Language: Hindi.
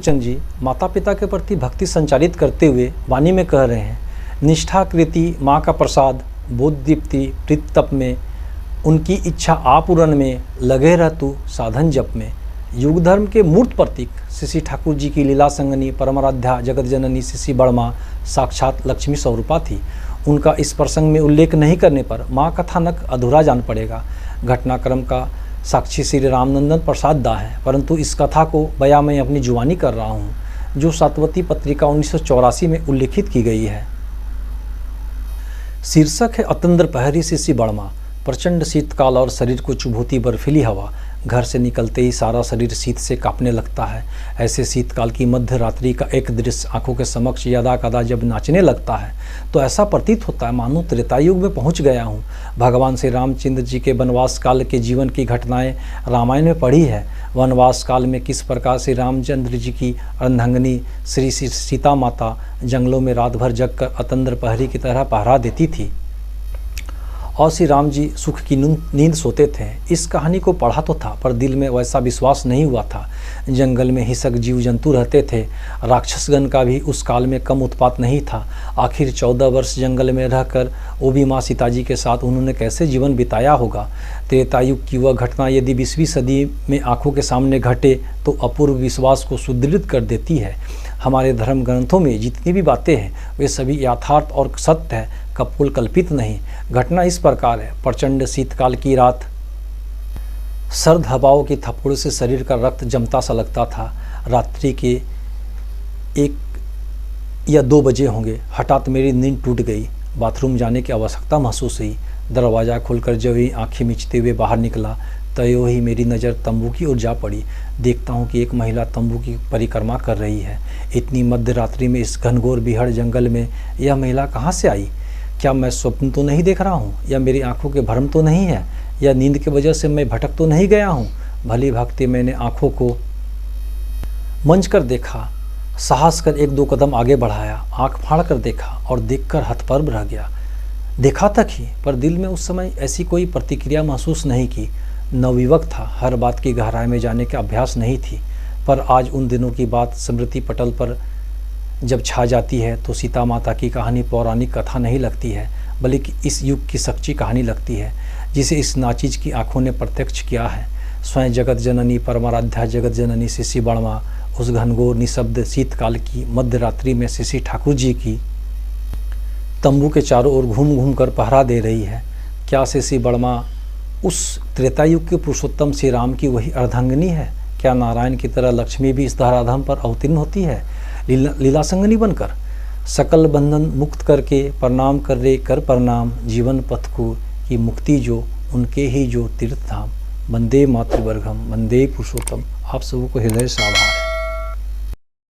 सूरचंद जी माता पिता के प्रति भक्ति संचालित करते हुए वाणी में कह रहे हैं, निष्ठा कृति माँ का प्रसाद, बोध दीप्ति प्रीत तप में, उनकी इच्छा आपूरण में, लगे रह तू साधन जप में। युग धर्म के मूर्त प्रतीक शिशि ठाकुर जी की लीला संगनी परमाराध्या जगत जननी शिशि बड़मा साक्षात लक्ष्मी स्वरूपा थी। उनका इस प्रसंग में उल्लेख नहीं करने पर माँ कथानक अधूरा जान पड़ेगा। घटनाक्रम का साक्षी श्री रामनंदन प्रसाद दा है, परंतु इस कथा को बयां मैं अपनी जुबानी कर रहा हूँ, जो सातवती पत्रिका 1984 में उल्लेखित की गई है। शीर्षक है अतंद्र पहरी शिशि बड़मा। प्रचंड शीतकाल और शरीर को चुभोती बर्फीली हवा। घर से निकलते ही सारा शरीर शीत से कांपने लगता है। ऐसे शीतकाल की मध्य रात्रि का एक दृश्य आंखों के समक्ष यदा कदा जब नाचने लगता है तो ऐसा प्रतीत होता है मानो त्रेतायुग में पहुंच गया हूं। भगवान श्री रामचंद्र जी के वनवास काल के जीवन की घटनाएं रामायण में पढ़ी है। वनवास काल में किस प्रकार श्री रामचंद्र जी की अर्धांगिनी श्री सीता माता जंगलों में रात भर जग कर अतंद्र पहरी की तरह पहरा देती थी और श्री राम जी सुख की नींद सोते थे। इस कहानी को पढ़ा तो था, पर दिल में वैसा विश्वास नहीं हुआ था। जंगल में हिंसक जीव जंतु रहते थे। राक्षसगण का भी उस काल में कम उत्पात नहीं था। आखिर 14 वर्ष जंगल में रहकर वो भी माँ सीता जी के साथ उन्होंने कैसे जीवन बिताया होगा। त्रेतायुग की वह घटना यदि 20वीं सदी में आंखों के सामने घटे तो अपूर्व विश्वास को सुदृढ़ कर देती है। हमारे धर्म ग्रंथों में जितनी भी बातें हैं वे सभी यथार्थ और सत्य है, कपोल कल्पित नहीं। घटना इस प्रकार है। प्रचंड शीतकाल की रात, सर्द हवाओं की थप्पड़ से शरीर का रक्त जमता सा लगता था। रात्रि के 1 या 2 बजे होंगे। हठात मेरी नींद टूट गई। बाथरूम जाने की आवश्यकता महसूस हुई। दरवाज़ा खोलकर जब ही आँखें मीचते हुए बाहर निकला तो ही मेरी नज़र तंबू की ओर जा पड़ी। देखता हूँ कि एक महिला तंबू की परिक्रमा कर रही है। इतनी मध्य रात्रि में इस घनघोर बिहड़ जंगल में यह महिला कहाँ से आई? क्या मैं स्वप्न तो नहीं देख रहा हूँ, या मेरी आंखों के भ्रम तो नहीं है, या नींद की वजह से मैं भटक तो नहीं गया हूँ? भली भांति मैंने आंखों को मंझ कर देखा, साहस कर 1-2 कदम आगे बढ़ाया, आंख फाड़ कर देखा और देखकर हतप्रभ रह गया। देखा तक ही, पर दिल में उस समय ऐसी कोई प्रतिक्रिया महसूस नहीं की। नवयुवक था, हर बात की गहराई में जाने का अभ्यास नहीं थी। पर आज उन दिनों की बात स्मृति पटल पर जब छा जाती है तो सीता माता की कहानी पौराणिक कथा नहीं लगती है, बल्कि इस युग की सच्ची कहानी लगती है, जिसे इस नाचीज की आंखों ने प्रत्यक्ष किया है। स्वयं जगत जननी परमाराध्या जगत जननी शिशि बड़मा उस घनघोर निशब्द शीतकाल की मध्य रात्रि में शिशि ठाकुर जी की तंबू के चारों ओर घूम घूम कर पहरा दे रही है। क्या शिशि बड़मा उस त्रेतायुग के पुरुषोत्तम श्री राम की वही अर्धांगिनी है? क्या नारायण की तरह लक्ष्मी भी इस धराधाम पर अवतीर्ण होती है लीला संगनी बनकर? सकल बंधन मुक्त करके प्रणाम कर रे कर प्रणाम, जीवन पथ को की मुक्ति जो उनके ही जो तीर्थ धाम। वंदे मातृवर्गम वंदे पुरुषोत्तम। आप सबों को हृदय से आभार।